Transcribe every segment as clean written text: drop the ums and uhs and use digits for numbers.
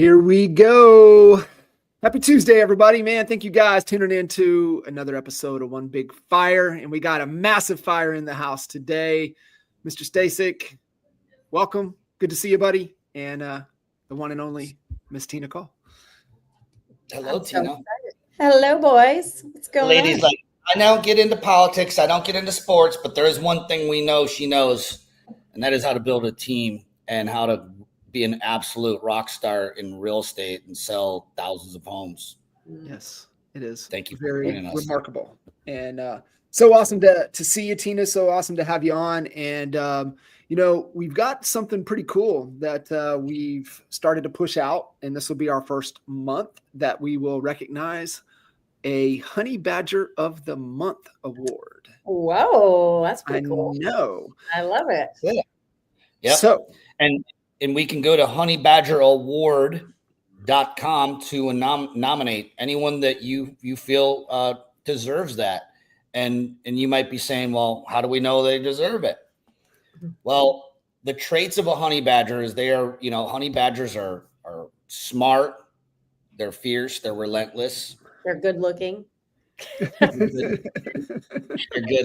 Here we go. Happy Tuesday, everybody. Man, thank you guys tuning in to another episode of One Big Fire. And we got a massive fire in the house today. Mr. Stasik, welcome. Good to see you, buddy. And the one and only Miss Tina Caul. Hello, Tina. Hello, boys. What's going Ladies, on? I don't get into politics. I don't get into sports, but there is one thing we know she knows, and that is how to build a team and how to be an absolute rock star in real estate and sell thousands of homes. Yes, it is. Thank you for very joining us. Remarkable. And so awesome to see you, Tina. So awesome to have you on. And, we've got something pretty cool that we've started to push out. And this will be our first month that we will recognize a Honey Badger of the Month award. Whoa, that's pretty cool. I know. I love it. Yeah. Yep. So, and we can go to honeybadgeraward.com to nominate anyone that you feel deserves that. And you might be saying, well, how do we know they deserve it? Well, the traits of a honey badger is honey badgers are smart, they're fierce, they're relentless. They're good looking. They're good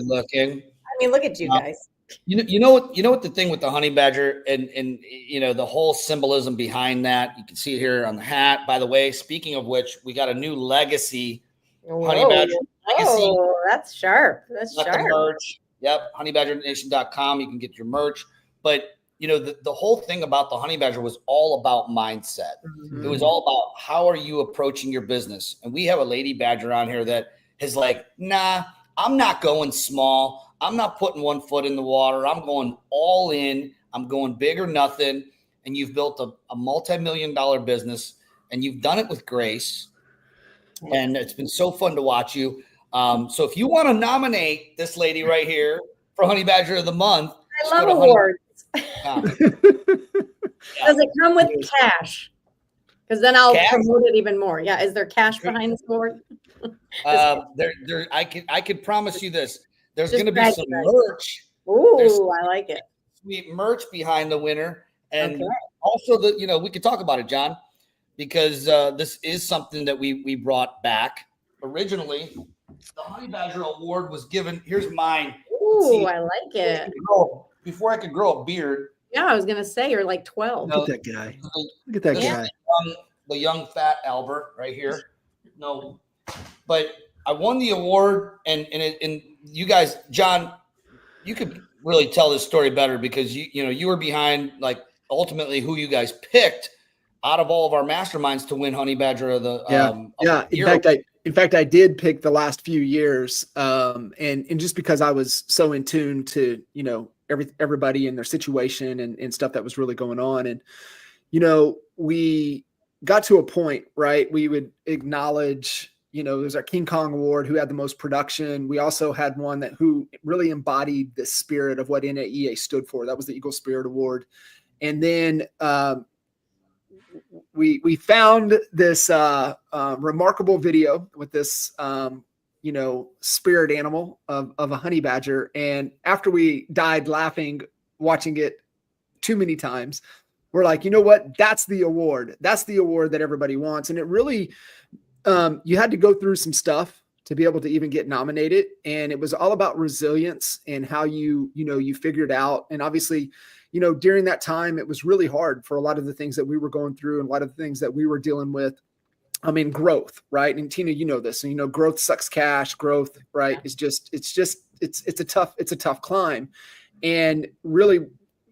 looking. I mean, look at you guys. You know what the thing with the honey badger and the whole symbolism behind that, you can see it here on the hat. By the way, speaking of which, we got a new legacy honey badger legacy. Oh, that's sharp. That's got sharp. the merch. Yep, honeybadgernation.com. You can get your merch. But the whole thing about the honey badger was all about mindset. Mm-hmm. It was all about how are you approaching your business. And we have a lady badger on here that is like, nah, I'm not going small. I'm not putting one foot in the water. I'm going all in. I'm going big or nothing. And you've built a multi-million-dollar business, and you've done it with grace. And it's been so fun to watch you. So if you want to nominate this lady right here for Honey Badger of the Month. I love awards. Does it come with cash? Because then I'll promote it even more. Yeah. Is there cash behind this award? I could promise you this. There's going to be some merch. Ooh, I like it. Sweet merch behind the winner. And also we could talk about it, John, because this is something that we brought back. Originally, the Honey Badger Award was given. Here's mine. Ooh, I like it. Before I could grow a beard. Yeah, I was going to say you're like 12. Look at that guy. Look at that guy. The young fat Albert right here. No, but I won the award, and you guys, John, you could really tell this story better because you were behind like ultimately who you guys picked out of all of our masterminds to win Honey Badger of the year. In fact, I did pick the last few years, and just because I was so in tune to everybody and their situation and stuff that was really going on, and we got to a point, right? We would acknowledge. There's our King Kong Award, who had the most production. We also had one who really embodied the spirit of what NAEA stood for. That was the Eagle Spirit Award. And then we found this remarkable video with this, spirit animal of a honey badger. And after we died laughing, watching it too many times, we're like, you know what? That's the award. That's the award that everybody wants. And it really, you had to go through some stuff to be able to even get nominated. And it was all about resilience and how you figured out. And obviously, during that time, it was really hard for a lot of the things that we were going through and a lot of the things that we were dealing with. I mean, growth, right? And Tina, this, and growth sucks cash. Growth, right? It's a tough climb. And really,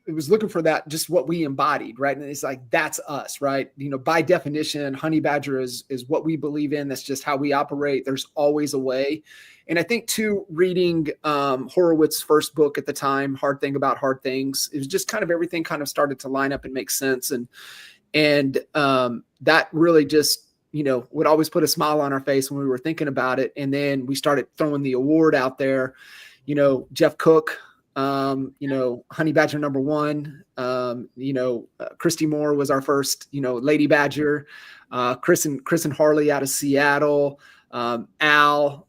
it was looking for that, just what we embodied, right? And it's like, that's us, right? By definition, Honey Badger is what we believe in. That's just how we operate. There's always a way. And I think too, reading Horowitz's first book at the time, Hard Thing About Hard Things, it was just kind of everything kind of started to line up and make sense. And that really just, would always put a smile on our face when we were thinking about it. And then we started throwing the award out there, Jeff Cook, Honey Badger #1, Christy Moore was our first, Lady Badger, Chris and Harley out of Seattle, Al,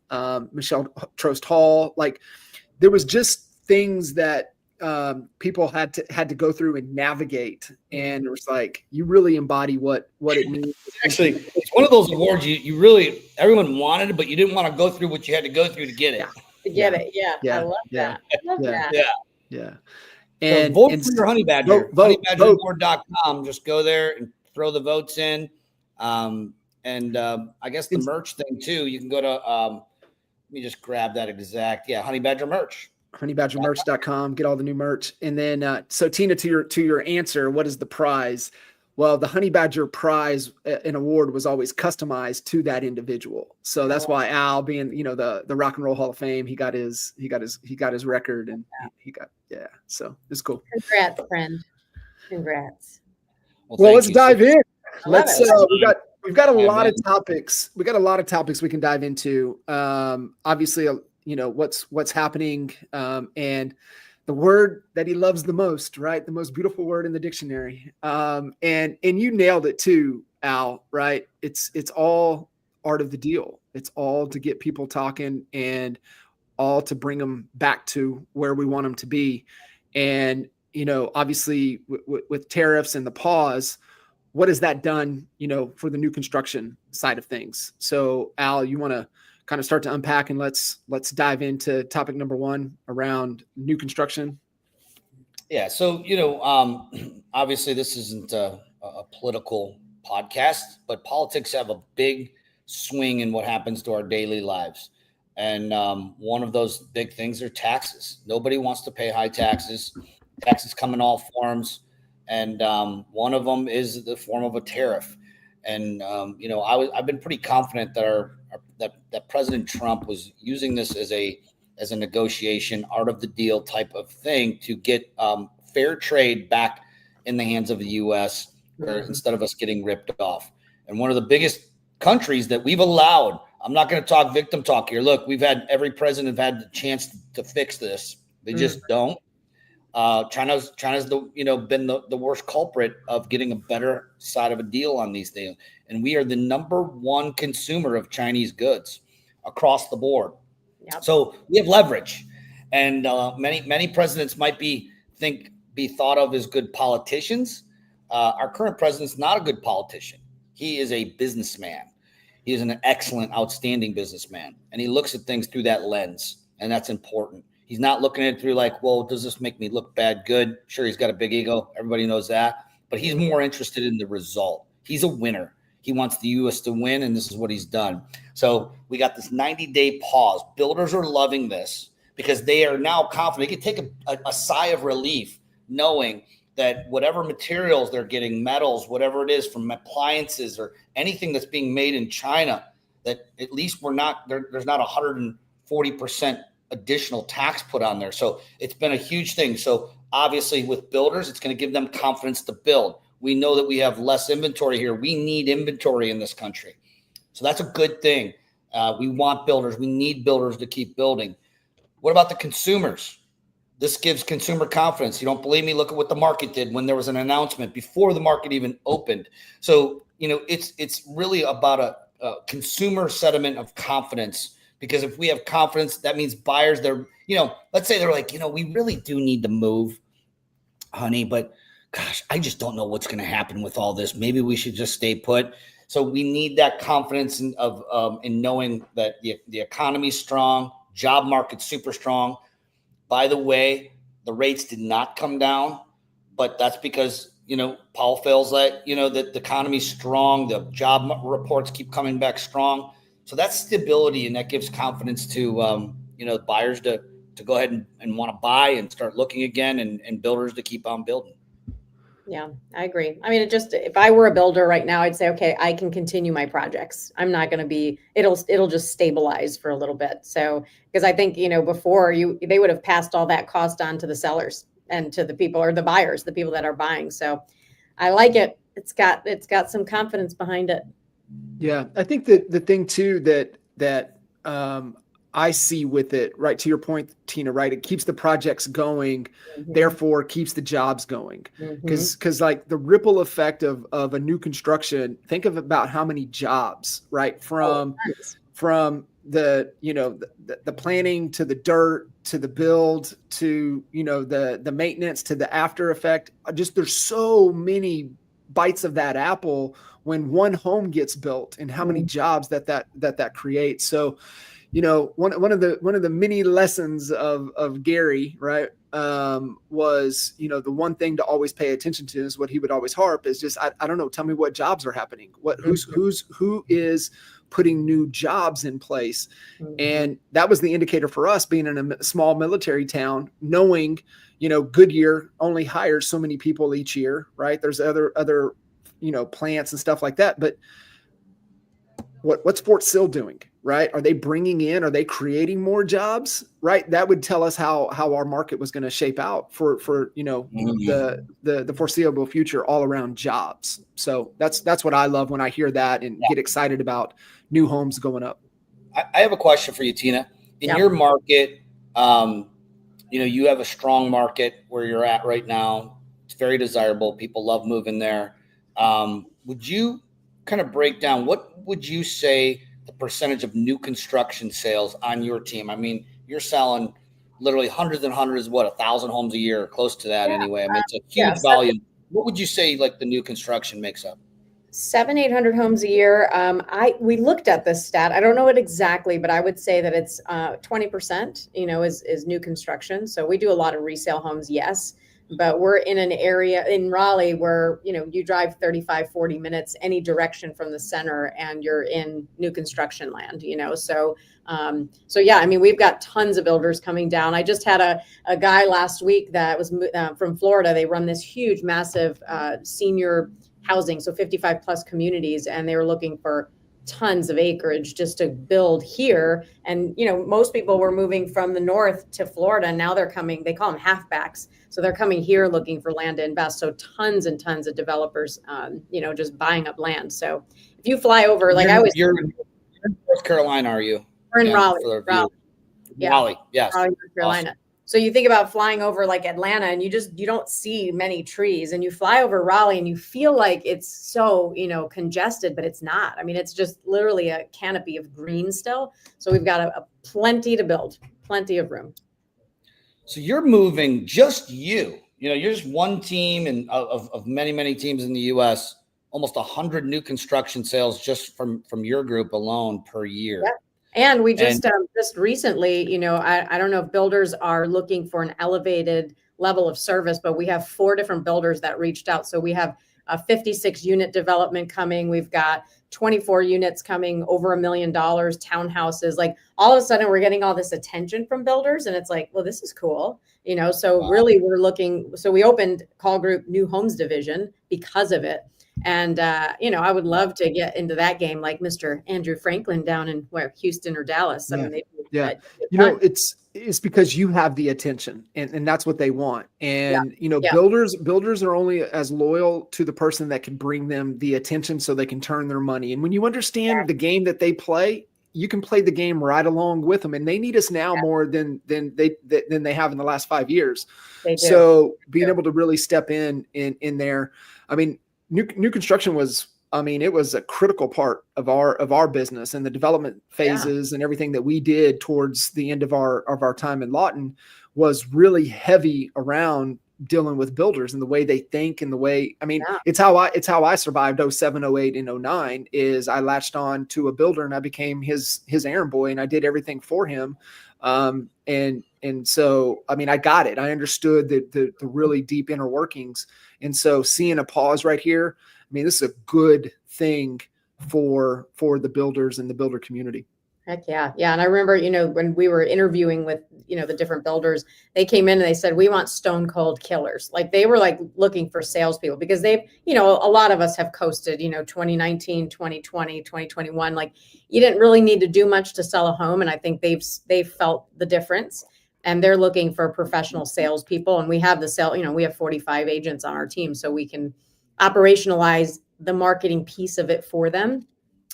Michelle Trost Hall. Like there was just things that people had to go through and navigate, and it was like you really embody what it means. Actually, it's one of those awards you really everyone wanted it, but you didn't want to go through what you had to go through to get it. To get it, I love that. I love that. Yeah. And so vote for your honey badger. Honeybadgerboard.com. Just go there and throw the votes in. I guess the merch thing too. You can go to let me just grab that exact. Yeah, Honey Badger merch. Honeybadgermerch.com. Get all the new merch. And then so Tina, to your answer, what is the prize? Well, the Honey Badger prize and award was always customized to that individual. So that's why Al, being the Rock and Roll Hall of Fame, he got his record, and he got So it's cool. Congrats, friend. Congrats. Well, let's dive in. Let's we've got a lot of topics. We got a lot of topics we can dive into. Obviously, what's happening, and the word that he loves the most, right? The most beautiful word in the dictionary. And you nailed it too, Al, right? It's all art of the deal. It's all to get people talking and all to bring them back to where we want them to be. And, obviously with tariffs and the pause, what has that done, for the new construction side of things? So Al, you want to kind of start to unpack, and let's dive into topic number one around new construction. Yeah. So, obviously this isn't a political podcast, but politics have a big swing in what happens to our daily lives. And one of those big things are taxes. Nobody wants to pay high taxes. Taxes come in all forms. And one of them is the form of a tariff. And, I've been pretty confident that that President Trump was using this as a negotiation, art of the deal type of thing to get fair trade back in the hands of the U.S. Instead of us getting ripped off. And one of the biggest countries that we've allowed, I'm not going to talk victim talk here. Look, every president have had the chance to fix this. They just don't. China's been the worst culprit of getting a better side of a deal on these things. And we are the number one consumer of Chinese goods across the board. Yep. So we have leverage, and many presidents might be thought of as good politicians. Our current president's not a good politician. He is a businessman. He is an excellent, outstanding businessman, and he looks at things through that lens, and that's important. He's not looking at it through like, well, does this make me look bad? Good. Sure, he's got a big ego. Everybody knows that. But he's more interested in the result. He's a winner. He wants the U.S. to win, and this is what he's done. So we got this 90-day pause. Builders are loving this because they are now confident. They can take a sigh of relief knowing that whatever materials they're getting, metals, whatever it is from appliances or anything that's being made in China, that at least there's not 140% additional tax put on there. So it's been a huge thing. So obviously with builders, it's going to give them confidence to build. We know that we have less inventory here. We need inventory in this country. So that's a good thing. We want builders. We need builders to keep building. What about the consumers? This gives consumer confidence. You don't believe me? Look at what the market did when there was an announcement before the market even opened. So, it's really about a consumer sentiment of confidence. Because if we have confidence, that means buyers, let's say they're like, we really do need to move, honey, but gosh, I just don't know what's going to happen with all this. Maybe we should just stay put. So we need that confidence in knowing that the economy's strong, job market's super strong. By the way, the rates did not come down, but that's because, Powell feels that the economy's strong, the job reports keep coming back strong. So that's stability, and that gives confidence to buyers to go ahead and want to buy and start looking again, and builders to keep on building. Yeah, I agree. I mean, if I were a builder right now, I'd say, okay, I can continue my projects. I'm not going to be. It'll just stabilize for a little bit. So because I think before they would have passed all that cost on to the sellers and to the people or the buyers, the people that are buying. So I like it. It's got some confidence behind it. Yeah, I think that the thing too that I see with it, right, to your point, Tina, right, it keeps the projects going, therefore keeps the jobs going. Because like the ripple effect of a new construction, think of about how many jobs, right, from the planning to the dirt, to the build, to, the maintenance, to the after effect. Just there's so many bites of that apple when one home gets built, and how many jobs that creates. So, one of the many lessons of Gary, right, was, the one thing to always pay attention to is what he would always harp is just, I don't know, tell me what jobs are happening. Who is putting new jobs in place. And that was the indicator for us, being in a small military town, knowing, Goodyear only hires so many people each year, right? There's other, plants and stuff like that. But what's Fort Sill doing, right? Are they creating more jobs, right? That would tell us how our market was going to shape out for the foreseeable future, all around jobs. So that's what I love when I hear that and get excited about new homes going up. I have a question for you, Tina. In your market, you have a strong market where you're at right now. It's very desirable. People love moving there. Would you kind of break down, what would you say the percentage of new construction sales on your team? I mean, you're selling literally hundreds and hundreds, 1,000 homes a year, close to that anyway. I mean, it's a huge volume. What would you say like the new construction makes up? 700-800 homes a year. We looked at this stat. I don't know it exactly, but I would say that it's 20%, is new construction. So we do a lot of resale homes, yes, but we're in an area in Raleigh where, you drive 35, 40 minutes any direction from the center and you're in new construction land, So yeah, I mean, we've got tons of builders coming down. I just had a guy last week that was from Florida. They run this huge, massive senior housing, so 55 plus communities, and they were looking for tons of acreage just to build here. And most people were moving from the north to Florida, and now they're coming. They call them halfbacks, so they're coming here looking for land to invest. So tons and tons of developers, just buying up land. So if you fly over, you're in North Carolina, are you? We're in Raleigh. Raleigh, yes, Raleigh, North Carolina. Awesome. So you think about flying over like Atlanta and you don't see many trees, and you fly over Raleigh and you feel like it's so, congested, but it's not. I mean, it's just literally a canopy of green still. So we've got a plenty to build, plenty of room. So you're moving just you're just one team and of many, many teams in the US, almost 100 new construction sales just from your group alone per year. Yep. And we just recently, I don't know if builders are looking for an elevated level of service, but we have 4 different builders that reached out. So we have a 56 unit development coming. We've got 24 units coming, over $1 million, townhouses. Like all of a sudden we're getting all this attention from builders, and it's like, well, this is cool. So wow. Really we're looking, so we opened Caul Group New Homes Division because of it. And, I would love to get into that game like Mr. Andrew Franklin down in Houston or Dallas. I mean, it's because you have the attention and that's what they want. And, builders are only as loyal to the person that can bring them the attention so they can turn their money. And when you understand the game that they play, you can play the game right along with them. And they need us now more than they have in the last 5 years. So being able to really step in there, I mean, New construction was, it was a critical part of our business, and the development phases and everything that we did towards the end of our time in Lawton was really heavy around dealing with builders and the way they think and the way, it's how I survived 07, 08, and 09 is I latched on to a builder and I became his errand boy, and I did everything for him. And so, I got it. I understood the really deep inner workings. And so seeing a pause right here, this is a good thing for the builders and the builder community. Heck yeah. Yeah. And I remember, when we were interviewing with, the different builders, they came in and they said, we want stone cold killers. Like they were like looking for salespeople because they've, a lot of us have coasted, 2019, 2020, 2021, like you didn't really need to do much to sell a home. And I think they've felt the difference, and they're looking for professional salespeople. And we have we have 45 agents on our team, so we can operationalize the marketing piece of it for them.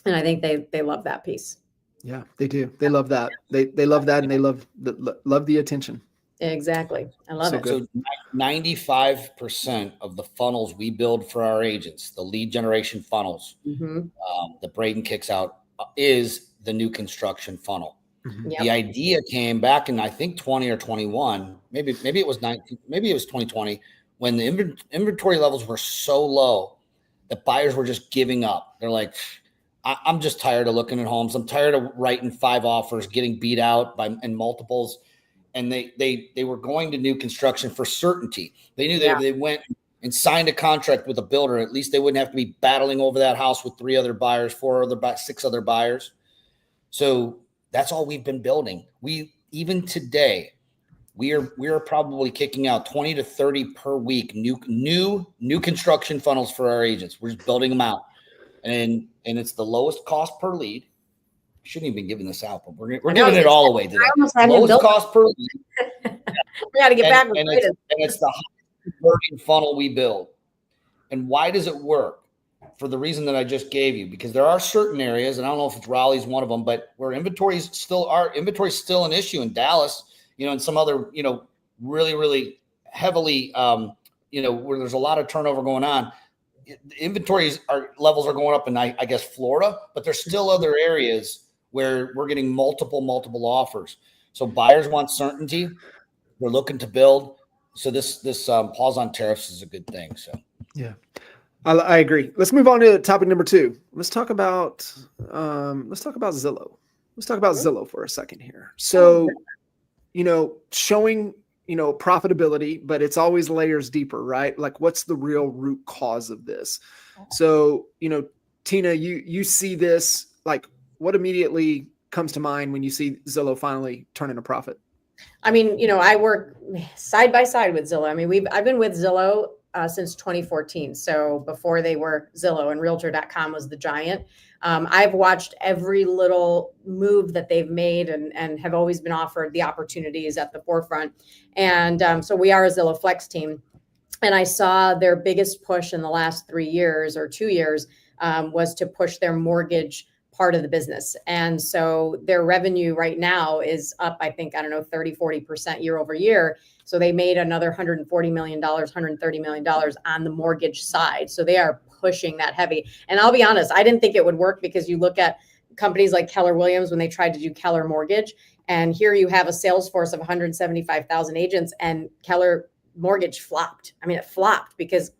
And I think they love that piece. Yeah, they do. They love that. They love that, and they love the attention. Exactly. I love it. So 95% of the funnels we build for our agents, the lead generation funnels, the Braden kicks out, is the new construction funnel. Mhm. Yep. The idea came back in, I think, 20 or 21, maybe it was 19, maybe it was 2020, when the inventory levels were so low that buyers were just giving up. They're like, I'm just tired of looking at homes. I'm tired of writing 5 offers, getting beat out in multiples. And they were going to new construction for certainty. They knew that if they went and signed a contract with a builder, at least they wouldn't have to be battling over that house with 3 other buyers, 6 other buyers. So that's all we've been building. Even today, we are probably kicking out 20 to 30 per week new construction funnels for our agents. We're just building them out, and it's the lowest cost per lead. I shouldn't even be giving this out, but we're giving it all away today. Lowest cost per lead. We got to get back. And it's the highest converting funnel we build. And why does it work? For the reason that I just gave you, because there are certain areas, and I don't know if it's Raleigh's one of them, but where inventory is still an issue in Dallas, and some other, really, really heavily, where there's a lot of turnover going on. Inventories levels are going up in, I guess, Florida, but there's still other areas where we're getting multiple offers. So buyers want certainty. We're looking to build. So this pause on tariffs is a good thing. So yeah. I agree. Let's move on to topic number 2. Let's talk about Zillow. Let's talk about Zillow for a second here. So, showing, profitability, but it's always layers deeper, right? Like, what's the real root cause of this? So, Tina, you see this, like, what immediately comes to mind when you see Zillow finally turning a profit? I mean, I work side by side with Zillow. I mean, I've been with Zillow since 2014. So before they were Zillow, and Realtor.com was the giant. I've watched every little move that they've made and have always been offered the opportunities at the forefront. And so we are a Zillow Flex team. And I saw their biggest push in the last 3 years or 2 years was to push their mortgage part of the business. And so their revenue right now is up, I think, 30, 40% year over year. So they made another $140 million, $130 million on the mortgage side. So they are pushing that heavy. And I'll be honest, I didn't think it would work, because you look at companies like Keller Williams when they tried to do Keller Mortgage, and here you have a sales force of 175,000 agents, and Keller Mortgage flopped. I mean, it flopped because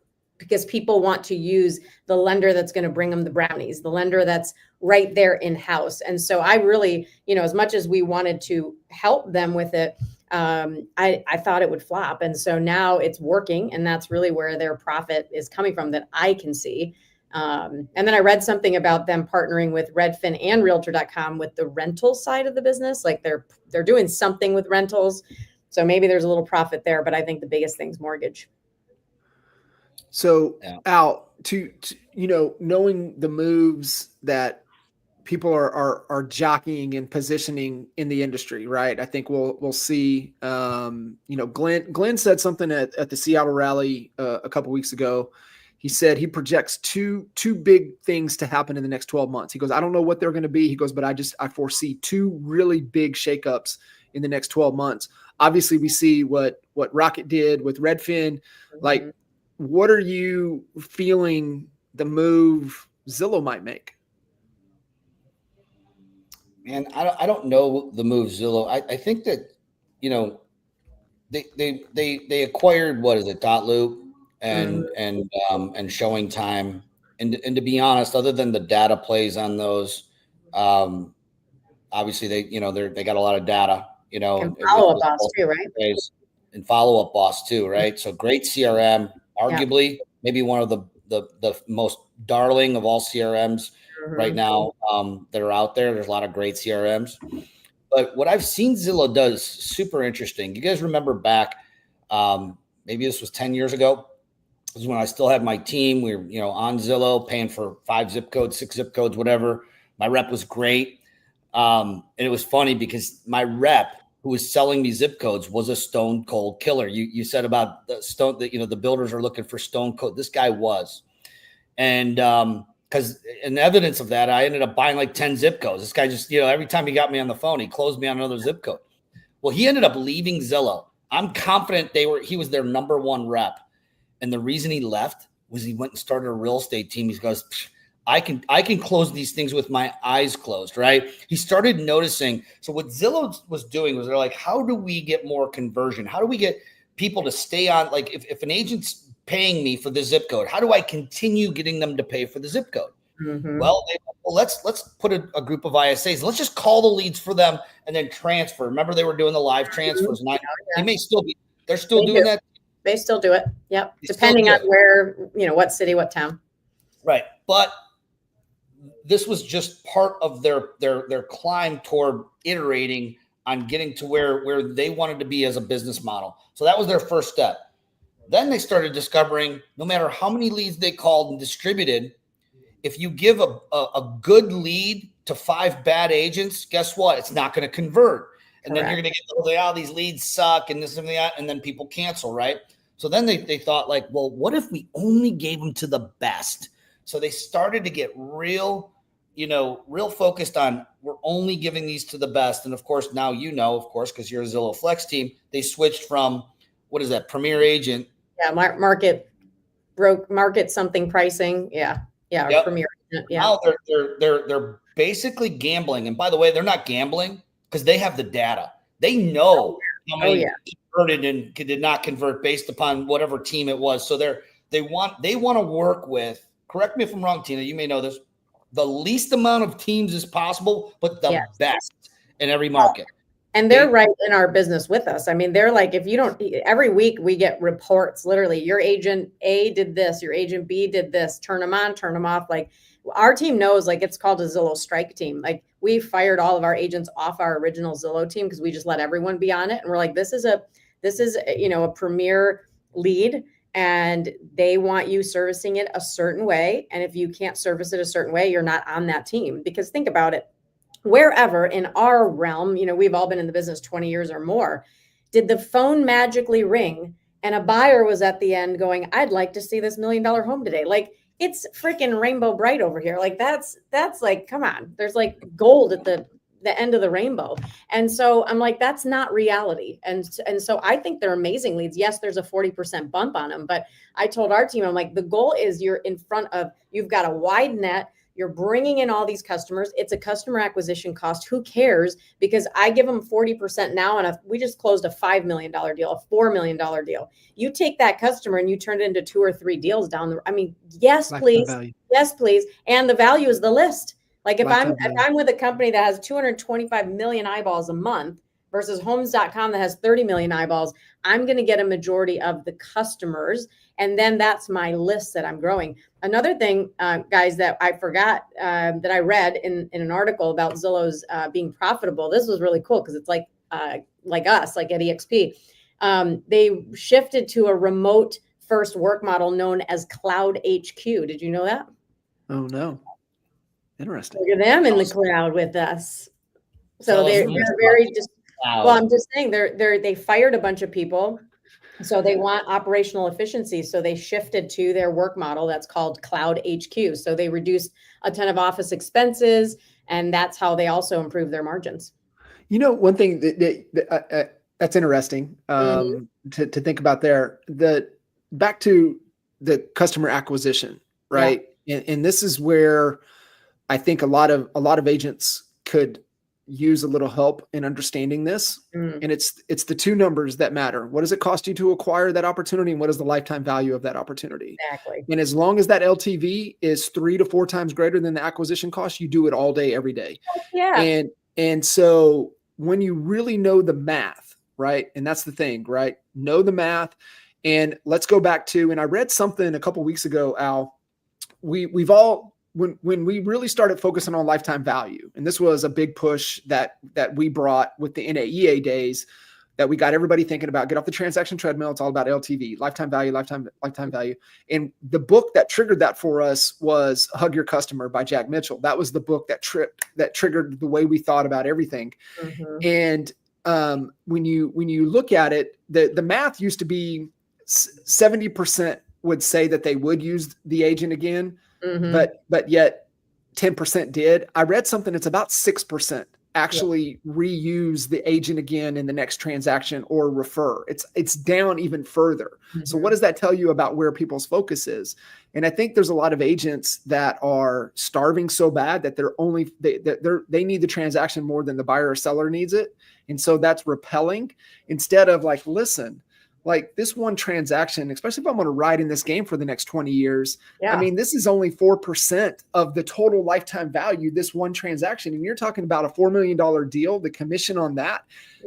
people want to use the lender that's going to bring them the brownies, the lender that's right there in-house. And so I really, as much as we wanted to help them with it, I thought it would flop. And so now it's working, and that's really where their profit is coming from that I can see. And then I read something about them partnering with Redfin and Realtor.com with the rental side of the business. Like they're doing something with rentals. So maybe there's a little profit there, but I think the biggest thing's mortgage. So Al, to knowing the moves that people are jockeying and positioning in the industry, right? I think we'll see. Glenn said something at the Seattle rally a couple weeks ago. He said he projects two big things to happen in the next 12 months. He goes, I don't know what they're going to be. He goes, but I foresee 2 really big shakeups in the next 12 months. Obviously, we see what Rocket did with Redfin. Mm-hmm. Like, what are you feeling the move Zillow might make? Man, I don't know the move Zillow. I think that, they acquired, what is it, Dotloop and Showing Time. And to be honest, other than the data plays on those, obviously they got a lot of data, And Follow Up Boss too, right? And Follow Up Boss too, right? So great CRM, arguably maybe one of the most darling of all CRMs right now that are out there. There's a lot of great CRMs. But what I've seen Zillow does super interesting. You guys remember back, maybe this was 10 years ago. This is when I still had my team. We were, on Zillow, paying for 5 zip codes, 6 zip codes, whatever. My rep was great. And it was funny because my rep who was selling me zip codes was a stone cold killer. You said about the stone that, the builders are looking for stone cold. This guy was. And because in evidence of that, I ended up buying like 10 zip codes. This guy just, every time he got me on the phone, he closed me on another zip code. Well, he ended up leaving Zillow. I'm confident he was their number 1 rep. And the reason he left was he went and started a real estate team. He goes, I can close these things with my eyes closed, right? He started noticing. So what Zillow was doing was they're like, how do we get more conversion? How do we get people to stay on? Like if an agent's paying me for the zip code, how do I continue getting them to pay for the zip code? Well, let's put a group of ISAs. Let's just call the leads for them and then transfer. Remember, they were doing the live transfers. And they may still be. They're still doing that. They still do it. Yep. Depending on where, what city, what town. Right. But this was just part of their climb toward iterating on getting to where they wanted to be as a business model. So that was their first step. Then they started discovering no matter how many leads they called and distributed, if you give a good lead to 5 bad agents, guess what? It's not going to convert. And then you're going to get, these leads suck and this and that, and then people cancel, right? So then they thought like, well, what if we only gave them to the best? So they started to get real focused on we're only giving these to the best. And of course, now because you're a Zillow Flex team, they switched from, what is that, Premier Agent? Yeah, market something pricing. Yeah. Yep. Premier Agent. Yeah. Now they're basically gambling. And by the way, they're not gambling because they have the data. They know how many converted and did not convert based upon whatever team it was. So they want to work with, correct me if I'm wrong, Tina, you may know this, the least amount of teams as possible, but the best in every market. And they're right in our business with us. I mean, they're like, if you don't, every week we get reports, literally, your agent A did this, your agent B did this, turn them on, turn them off. Like our team knows, like it's called a Zillow strike team. Like we fired all of our agents off our original Zillow team because we just let everyone be on it. And we're like, this is a premier lead. And they want you servicing it a certain way. And if you can't service it a certain way, you're not on that team. Because think about it, wherever in our realm, we've all been in the business 20 years or more. Did the phone magically ring and a buyer was at the end going, I'd like to see this $1 million home today? Like it's freaking rainbow bright over here. Like that's like, come on, there's like gold at the end of the rainbow. And so I'm like, that's not reality. And so I think they're amazing leads. Yes, there's a 40% bump on them, but I told our team, I'm like, the goal is you're in front of, you've got a wide net. You're bringing in all these customers. It's a customer acquisition cost. Who cares? Because I give them 40% now. And we just closed a $5 million deal, a $4 million deal. You take that customer and you turn it into 2 or 3 deals down the, yes, please. Yes, please. And the value is the list. Like if I'm with a company that has 225 million eyeballs a month versus homes.com that has 30 million eyeballs, I'm going to get a majority of the customers. And then that's my list that I'm growing. Another thing, guys, that I forgot that I read in an article about Zillow's being profitable. This was really cool because it's like us, like at EXP. They shifted to a remote first work model known as Cloud HQ. Did you know that? Oh, no. Interesting. Look at them in the cloud with us. So they're very well, I'm just saying they fired a bunch of people. So they want operational efficiency. So they shifted to their work model that's called Cloud HQ. So they reduced a ton of office expenses, and that's how they also improve their margins. One thing that's interesting to think about there, back to the customer acquisition, right? Yeah. And this is where I think a lot of agents could use a little help in understanding this. And it's the 2 numbers that matter. What does it cost you to acquire that opportunity? And what is the lifetime value of that opportunity? Exactly. And as long as that LTV is 3 to 4 times greater than the acquisition cost, you do it all day, every day. Yeah. And so when you really know the math, right? And that's the thing, right? Know the math. And let's go back to, and I read something a couple of weeks ago, Al, we've all, when we really started focusing on lifetime value, and this was a big push that we brought with the NAEA days, that we got everybody thinking about, get off the transaction treadmill. It's all about LTV, lifetime value, lifetime value. And the book that triggered that for us was Hug Your Customer by Jack Mitchell. That was the book that triggered the way we thought about everything. And when you look at it, the math used to be 70% would say that they would use the agent again. But yet 10% did. I read something, it's about 6% actually reuse the agent again in the next transaction or refer. It's down even further. So what does that tell you about where people's focus is? And I think there's a lot of agents that are starving so bad that they need the transaction more than the buyer or seller needs it. And so that's repelling, instead of like, listen, like this one transaction, especially if I'm going to ride in this game for the next 20 years, I mean, this is only 4% of the total lifetime value, this one transaction. And you're talking about a $4 million deal, the commission on that.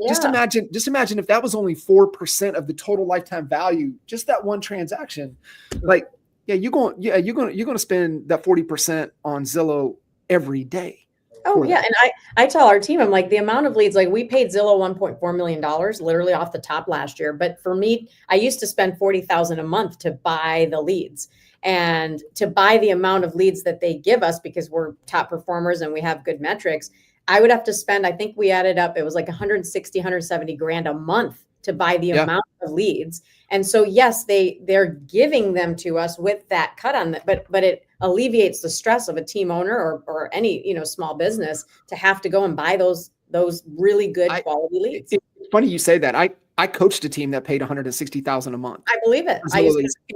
Just imagine if that was only 4% of the total lifetime value, just that one transaction. Like, you're going to spend that 40% on Zillow every day. Oh yeah. And I tell our team, I'm like, the amount of leads, like we paid Zillow $1.4 million literally off the top last year. But for me, I used to spend $40,000 a month to buy the leads, and to buy the amount of leads that they give us, because we're top performers and we have good metrics. I would have to spend, I think we added up, it was like 160, 170 grand a month to buy the amount of leads. And so, yes, they're giving them to us with that cut on that, but it alleviates the stress of a team owner or any, small business to have to go and buy those really good quality leads. It's funny you say that. I coached a team that paid $160,000 a month. I believe it.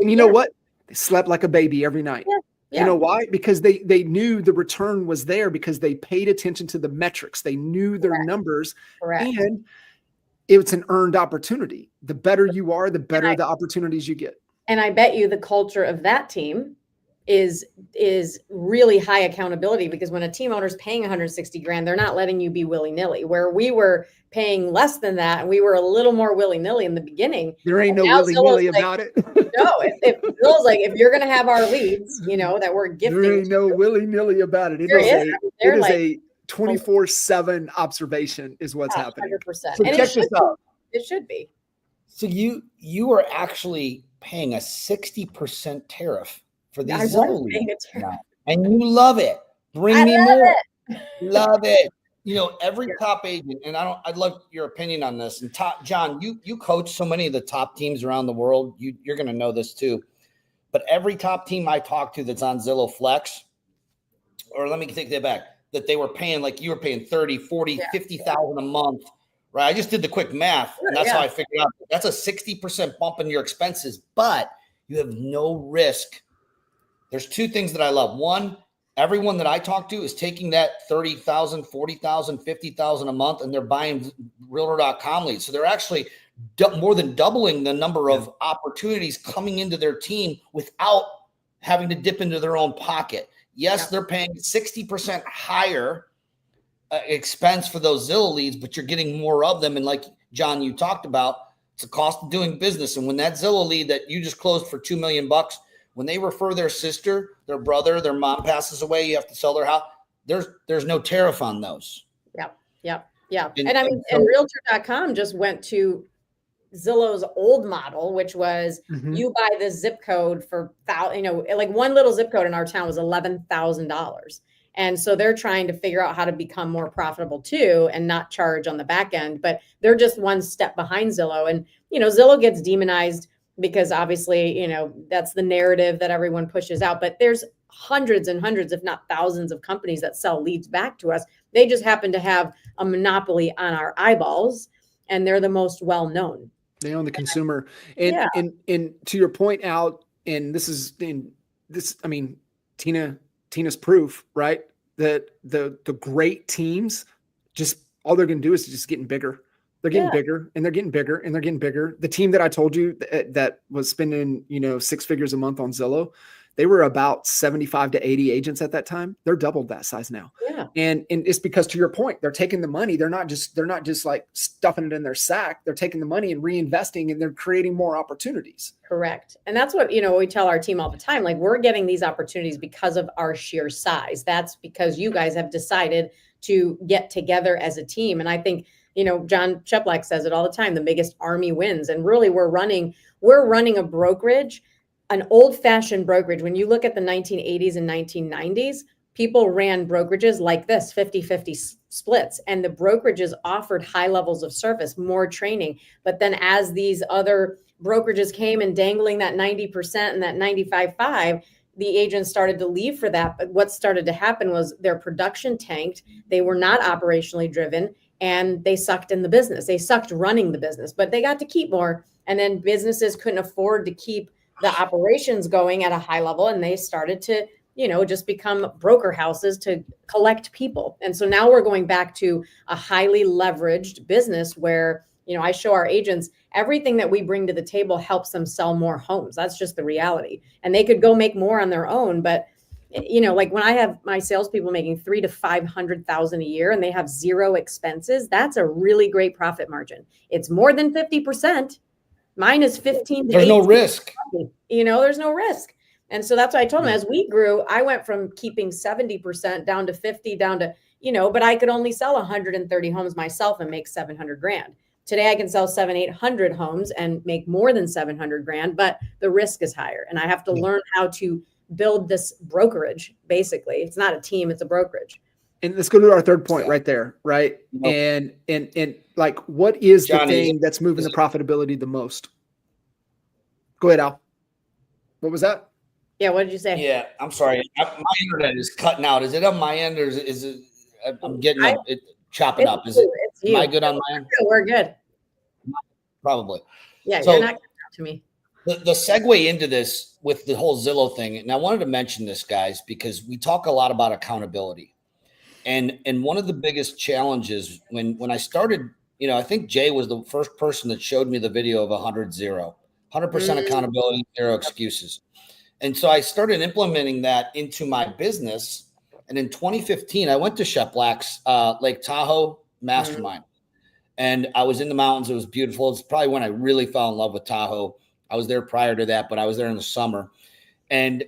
And you know what? They slept like a baby every night. You know why? Because they knew the return was there, because they paid attention to the metrics. They knew their numbers. And it's an earned opportunity. The better you are, the better the opportunities you get. And I bet you the culture of that team is really high accountability, because when a team owner's paying 160 grand, they're not letting you be willy-nilly, where we were paying less than that. And we were a little more willy-nilly in the beginning. There ain't no willy-nilly about it. No, if Bill's like, if you're going to have our leads, that we're gifting. There ain't no willy-nilly about it. It is a 24/7 observation is what's happening. 100%. So and check this out. It should be. So you are actually paying a 60% tariff for these Zillow leads, and you love it. Bring me more. Love it. Every top agent, and I'd love your opinion on this. And John, you coach so many of the top teams around the world. You're going to know this too. But every top team I talk to that's on Zillow Flex, or let me take that back, that they were paying, like you were paying 30, 40, 50,000 a month, right? I just did the quick math, and that's how I figured out that's a 60% bump in your expenses, but you have no risk. There's two things that I love. One, everyone that I talk to is taking that 30,000, 40,000, 50,000 a month, and they're buying realtor.com leads. So they're actually more than doubling the number of opportunities coming into their team without having to dip into their own pocket. Yes, they're paying 60% higher expense for those Zillow leads, but you're getting more of them. And like John, you talked about, it's a cost of doing business. And when that Zillow lead that you just closed for $2 million, when they refer their sister, their brother, their mom passes away, you have to sell their house. There's no tariff on those. Yep. And realtor.com just went to Zillow's old model, which was you buy the zip code for, like one little zip code in our town was $11,000. And so they're trying to figure out how to become more profitable too, and not charge on the back end, but they're just one step behind Zillow. And, Zillow gets demonized because obviously, that's the narrative that everyone pushes out, but there's hundreds and hundreds, if not thousands of companies that sell leads back to us. They just happen to have a monopoly on our eyeballs, and they're the most well-known. They own the consumer. And to your point out, and Tina's proof, right? That the great teams, just all they're going to do is just getting bigger. They're getting bigger, and they're getting bigger, and they're getting bigger. The team that I told you that was spending, 6 figures a month on Zillow, they were about 75 to 80 agents at that time. They're doubled that size now. Yeah. And it's because, to your point, they're taking the money. They're not just like stuffing it in their sack. They're taking the money and reinvesting, and they're creating more opportunities. Correct. And that's what, we tell our team all the time, like we're getting these opportunities because of our sheer size. That's because you guys have decided to get together as a team. And I think, John Cheplak says it all the time, the biggest army wins. And really we're running a brokerage, an old-fashioned brokerage. When you look at the 1980s and 1990s, people ran brokerages like this, 50-50 splits. And the brokerages offered high levels of service, more training. But then as these other brokerages came and dangling that 90% and that 95.5, the agents started to leave for that. But what started to happen was their production tanked. They were not operationally driven, and they sucked in the business. They sucked running the business, but they got to keep more. And then businesses couldn't afford to keep the operations going at a high level. And they started to, just become broker houses to collect people. And so now we're going back to a highly leveraged business where, I show our agents everything that we bring to the table helps them sell more homes. That's just the reality. And they could go make more on their own. But, like when I have my salespeople making $300,000 to $500,000 a year and they have zero expenses, that's a really great profit margin. It's more than 50%. Mine is 15 to There's 18. no risk. There's no risk. And so that's why I told them as we grew, I went from keeping 70% down to 50, down to, but I could only sell 130 homes myself and make 700 grand. Today I can sell 700-800 homes and make more than 700 grand, but the risk is higher. And I have to learn how to build this brokerage. Basically, it's not a team, it's a brokerage. And let's go to our third point right there. Right. And like, what is the thing that's moving the profitability the most? Go ahead, Al. What was that? Yeah. What did you say? Yeah. I'm sorry. My internet is cutting out. Is it on my end or is it, I'm getting it chopping up. Is it, am I good on my end? We're good. Probably. Yeah. So, you're not coming out to me. The segue into this with the whole Zillow thing. And I wanted to mention this, guys, because we talk a lot about accountability. And one of the biggest challenges when I started, I think Jay was the first person that showed me the video of 100% accountability, zero excuses. And so I started implementing that into my business. And in 2015, I went to Shep Black's Lake Tahoe mastermind. And I was in the mountains. It was beautiful. It's probably when I really fell in love with Tahoe. I was there prior to that, but I was there in the summer. And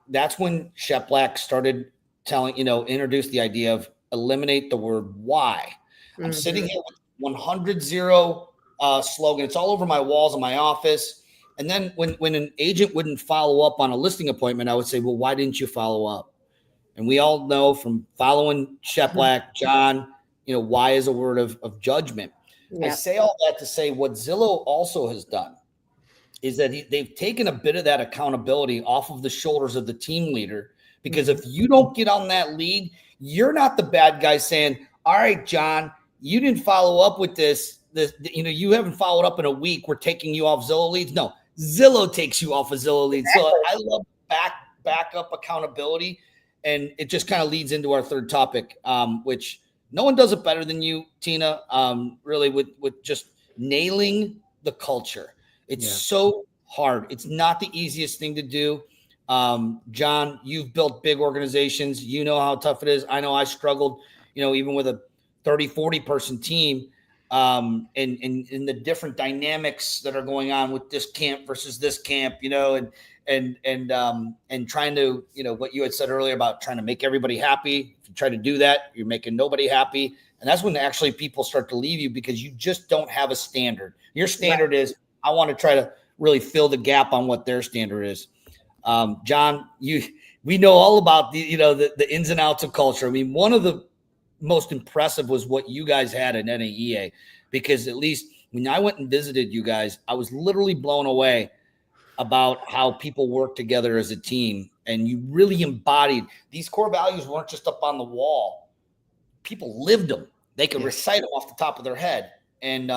that's when Shep Black started introduced the idea of eliminate the word why. I'm sitting here with 100-0 slogan. It's all over my walls in my office. And then when an agent wouldn't follow up on a listing appointment, I would say, well, why didn't you follow up? And we all know from following Shep Black, John, why is a word of judgment. Yeah. I say all that to say what Zillow also has done is that they've taken a bit of that accountability off of the shoulders of the team leader. Because if you don't get on that lead, you're not the bad guy saying, all right, John, you didn't follow up with this, you haven't followed up in a week. We're taking you off Zillow leads. No, Zillow takes you off of Zillow leads. So I love backup accountability. And it just kind of leads into our third topic, which no one does it better than you, Tina, really with just nailing the culture. It's so hard. It's not the easiest thing to do. John, you've built big organizations. You know how tough it is. I know I struggled, even with a 30, 40 person team, and the different dynamics that are going on with this camp versus this camp, and trying to, what you had said earlier about trying to make everybody happy. If you try to do that, you're making nobody happy. And that's when actually people start to leave you because you just don't have a standard. Your standard is, I want to try to really fill the gap on what their standard is. John, we know all about the ins and outs of culture. I mean, one of the most impressive was what you guys had at NAEA, because at least when I went and visited you guys, I was literally blown away about how people work together as a team. And you really embodied these core values. Weren't just up on the wall. People lived them. They could recite them off the top of their head. And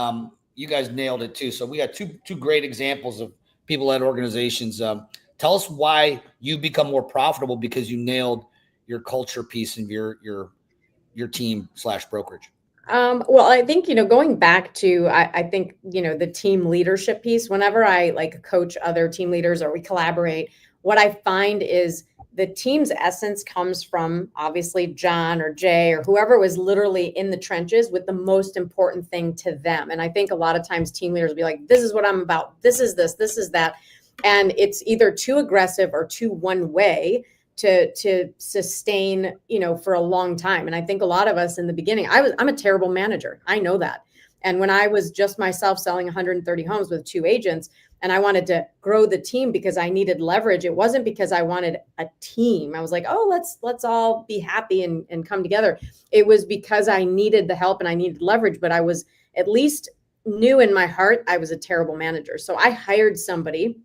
you guys nailed it too. So we got two great examples of people at organizations. Tell us why you become more profitable because you nailed your culture piece and your team / brokerage. Well, I think, going back to, I think, the team leadership piece, whenever I coach other team leaders or we collaborate, what I find is the team's essence comes from obviously John or Jay or whoever was literally in the trenches with the most important thing to them. And I think a lot of times team leaders will be like, this is what I'm about. This is this is that. And it's either too aggressive or too one way to sustain, for a long time. And I think a lot of us in the beginning, I'm a terrible manager. I know that. And when I was just myself selling 130 homes with 2 agents and I wanted to grow the team because I needed leverage, it wasn't because I wanted a team. I was like, oh, let's all be happy and come together. It was because I needed the help and I needed leverage, but I was at least knew in my heart I was a terrible manager. So I hired somebody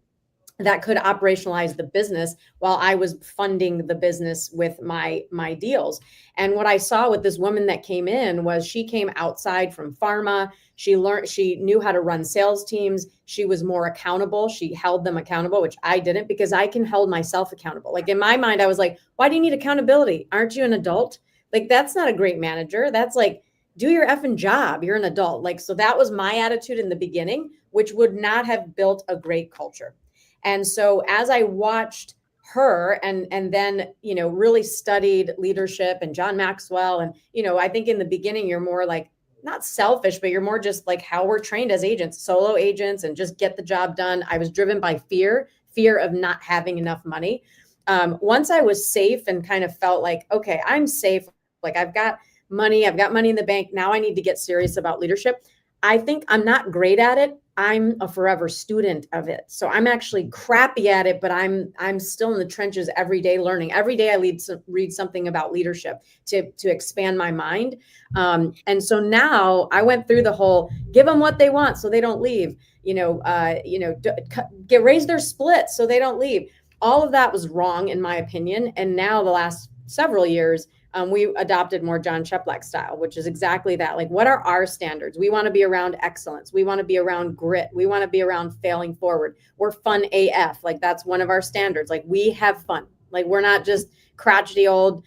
that could operationalize the business while I was funding the business with my deals. And what I saw with this woman that came in was she came outside from pharma. She knew how to run sales teams. She was more accountable. She held them accountable, which I didn't, because I can hold myself accountable. Like in my mind, I was like, why do you need accountability? Aren't you an adult? Like, that's not a great manager. That's like, do your effing job. You're an adult. Like, so that was my attitude in the beginning, which would not have built a great culture. And so as I watched her and then, really studied leadership and John Maxwell, and, I think in the beginning, you're more like, not selfish, but you're more just like how we're trained as agents, solo agents, and just get the job done. I was driven by fear of not having enough money. Once I was safe and kind of felt like, okay, I'm safe. Like I've got money in the bank. Now I need to get serious about leadership. I think I'm not great at it. I'm a forever student of it. So I'm actually crappy at it, but I'm still in the trenches every day learning. Every day I read something about leadership to expand my mind. And so now I went through the whole give them what they want so they don't leave, raise their split so they don't leave. All of that was wrong in my opinion. And now the last several years, we adopted more John Cheplack style, which is exactly that. Like, what are our standards? We want to be around excellence. We want to be around grit. We want to be around failing forward. We're fun AF. Like, that's one of our standards. Like, we have fun. Like, we're not just crotchety old,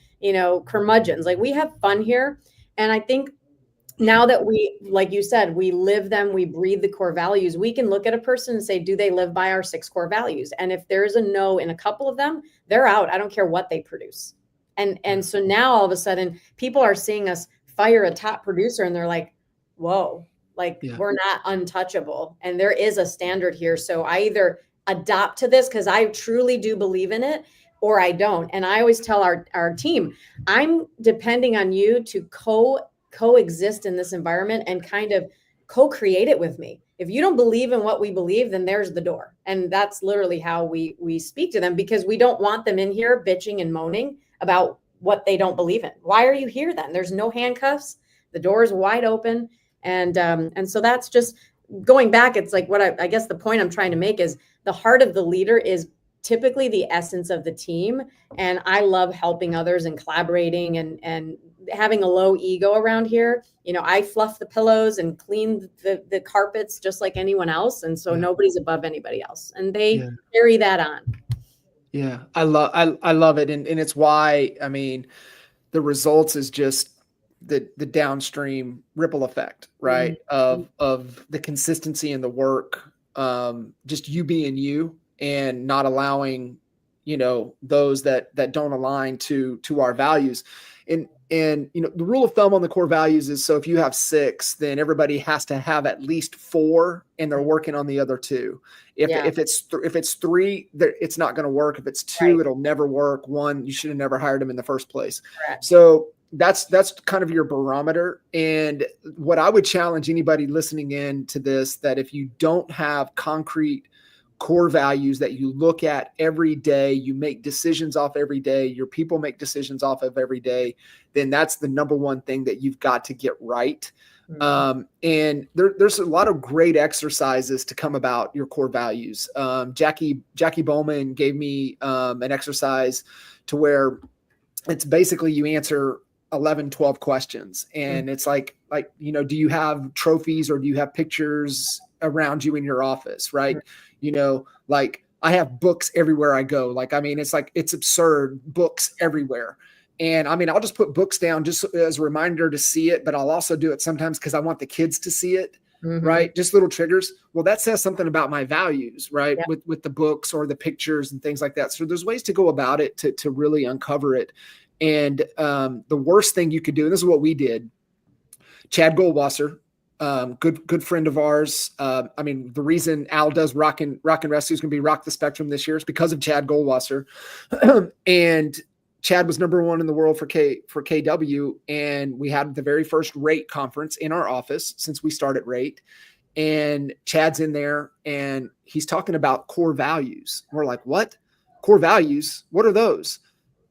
curmudgeons. Like, we have fun here. And I think now that we, like you said, we live them, we breathe the core values, we can look at a person and say, do they live by our 6 core values? And if there is a no in a couple of them, they're out. I don't care what they produce. And so now all of a sudden people are seeing us fire a top producer and they're like, whoa, like we're not untouchable. And there is a standard here. So I either adopt to this because I truly do believe in it, or I don't. And I always tell our team, I'm depending on you to coexist in this environment and kind of co-create it with me. If you don't believe in what we believe, then there's the door. And that's literally how we speak to them, because we don't want them in here bitching and moaning about what they don't believe in. Why are you here then? There's no handcuffs. The door is wide open. And so that's just going back. It's like what I guess the point I'm trying to make is the heart of the leader is typically the essence of the team. And I love helping others and collaborating and having a low ego around here. I fluff the pillows and clean the carpets just like anyone else. And so nobody's above anybody else. And they carry that on. Yeah, I love it. And it's why, I mean, the results is just the downstream ripple effect, right? Mm-hmm. Of the consistency in the work, just you being you and not allowing, those that don't align to our values. And the rule of thumb on the core values is, so if you have 6, then everybody has to have at least 4 and they're working on the other 2. If it's 3, it's not going to work. If it's 2, it'll never work. 1, you should have never hired them in the first place. Correct. So that's kind of your barometer. And what I would challenge anybody listening in to this, that if you don't have concrete core values that you look at every day, you make decisions off every day, your people make decisions off of every day, then that's the number one thing that you've got to get right. Mm-hmm. And there's a lot of great exercises to come about your core values. Jackie Bowman gave me an exercise to where it's basically you answer 11, 12 questions. And it's like, do you have trophies or do you have pictures around you in your office? Right. Like I have books everywhere I go. Like, I mean, it's absurd, books everywhere. And I mean, I'll just put books down just as a reminder to see it, but I'll also do it sometimes because I want the kids to see it. Mm-hmm. Right. Just little triggers. Well, that says something about my values, right? Yep. With the books or the pictures and things like that. So there's ways to go about it to really uncover it. And the worst thing you could do, and this is what we did, Chad Goldwasser, good friend of ours. I mean, the reason Al does Rock and Rescue is going to be Rock the Spectrum this year is because of Chad Goldwasser. And Chad was number 1 in the world for KW. And we had the very first rate conference in our office since we started rate. And Chad's in there and he's talking about core values. We're like, what? Core values? What are those?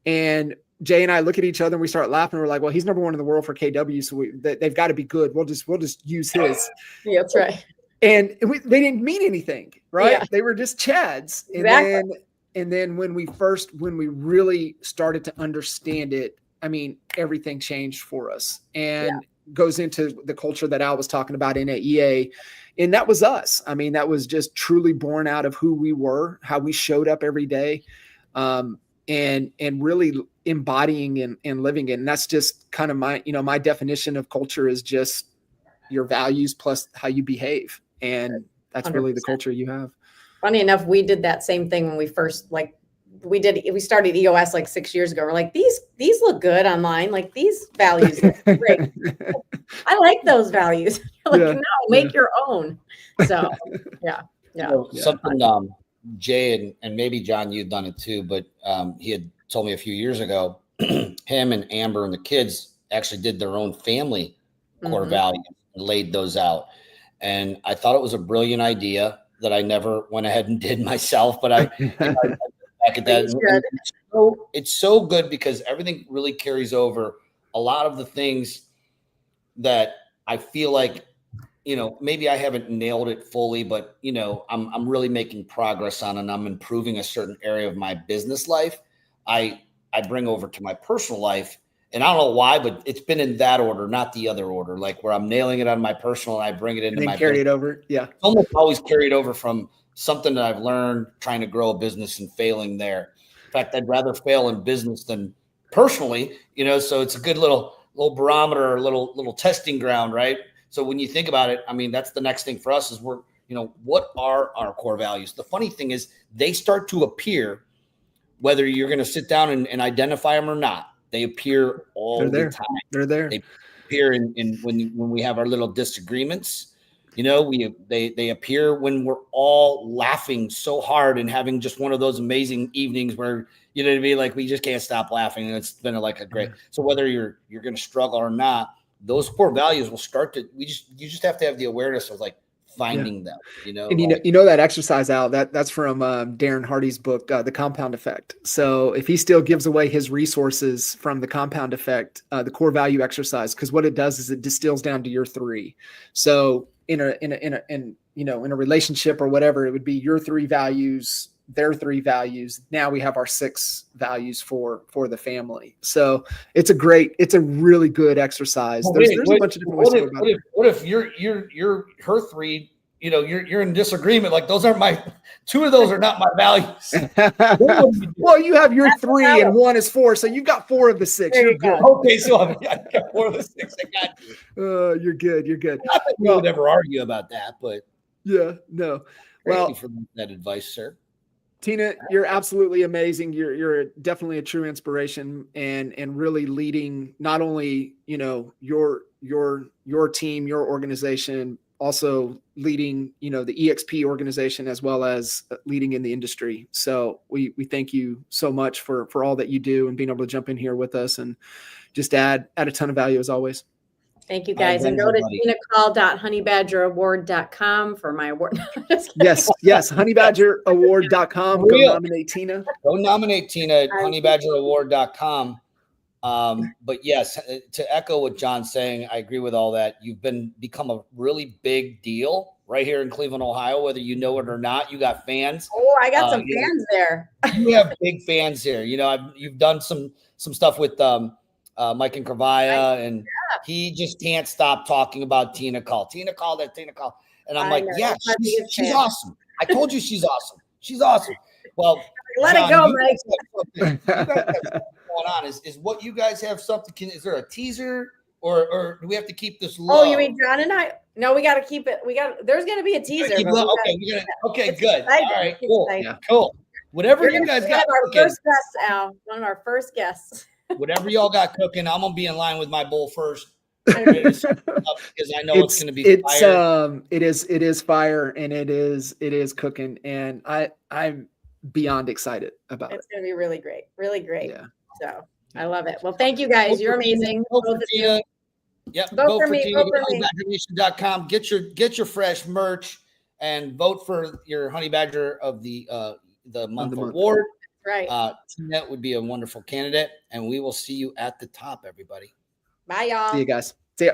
And Jay and I look at each other and we start laughing. We're like, well, he's number 1 in the world for KW. So they've got to be good. We'll just use his. Yeah, that's right. And they didn't mean anything, right? Yeah. They were just Chads. Exactly. And then when we really started to understand it, I mean, everything changed for us, and goes into the culture that Al was talking about in AEA. And that was us. I mean, that was just truly born out of who we were, how we showed up every day, and really embodying and living it. And that's just kind of my definition of culture is just your values plus how you behave. And that's 100%. really the culture you have. Funny enough, we did that same thing when we first we started EOS like 6 years ago. We're like, these look good online. Like these values look great. I like those values. Like, no, make your own. So yeah. Something Jay and maybe John, you've done it too, but he had told me a few years ago, him and Amber and the kids actually did their own family core values and laid those out. And I thought it was a brilliant idea that I never went ahead and did myself, but I back at that. It's so good because everything really carries over. A lot of the things that I feel like, maybe I haven't nailed it fully, but I'm really making progress on, and I'm improving a certain area of my business life. I bring over to my personal life, and I don't know why, but it's been in that order, not the other order, like where I'm nailing it on my personal and I bring it into my carry business. It over. Yeah. It's almost always carried over from something that I've learned trying to grow a business and failing there. In fact, I'd rather fail in business than personally, so it's a good little barometer, or little testing ground, right? So when you think about it, I mean, that's the next thing for us is what are our core values? The funny thing is they start to appear, whether you're going to sit down and identify them or not. They appear all the time. They're there. They appear in when we have our little disagreements. They appear when we're all laughing so hard and having just one of those amazing evenings where like we just can't stop laughing, and it's been a great. So whether you're going to struggle or not, those core values will start to. You just have to have the awareness of finding them. And that exercise out that's from Darren Hardy's book, The Compound Effect. So if he still gives away his resources from the compound effect, the core value exercise, because what it does is it distills down to your 3. So in a relationship or whatever, it would be your 3 values, their 3 values. Now we have our 6 values for the family. So it's a really good exercise. There's a bunch of different ways to go about it. What if you're her 3, you're in disagreement? Like those aren't my 2 of those are not my values. Well, you have your 3 and 1 is 4. So you got 4 of the 6. You're good. Okay. So I got 4 of the 6. I got you. You're good. You're good. Not that we would ever argue about that, but yeah, no. Thank you for that advice, sir. Tina, you're absolutely amazing. You're definitely a true inspiration, and really leading not only, your team, your organization, also leading, the EXP organization, as well as leading in the industry. So we thank you so much for all that you do and being able to jump in here with us and just add a ton of value as always. Thank you, guys. And go to TinaCaul.honeybadgeraward.com for my award. Yes. Honeybadgeraward.com. Go nominate Tina. Go nominate Tina at honeybadgeraward.com. But yes, to echo what John's saying, I agree with all that. You've become a really big deal right here in Cleveland, Ohio, whether you know it or not. You got fans. Oh, I got some fans there. You have big fans here. You've done some stuff with Mike and Kravaya, and he just can't stop talking about Tina Caul. Tina Caul. And I'm like, yeah, she's awesome. I told you she's awesome. She's awesome. Well, let it go, Mike. You guys have something going on. Is what you guys have something? Is there a teaser, or do we have to keep this low? Oh, you mean John and I? No, we got to keep it. There's going to be a teaser. Okay, good. All right, cool. Yeah. Cool. Whatever you guys got. Our first guest, Al. One of our first guests. Whatever y'all got cooking, I'm gonna be in line with my bowl first. Because I know it's gonna be fire. It is fire, and it is cooking, and I'm beyond excited about it. It's gonna be really great. Yeah. So I love it. Well, thank you guys. You're amazing. Vote for Tina. Yep. Vote for Tina. Go to honeybadgernation.com. Get your fresh merch and vote for your Honey Badger of the month award. Right. Tina would be a wonderful candidate, and we will see you at the top, everybody. Bye, y'all. See you guys. See ya.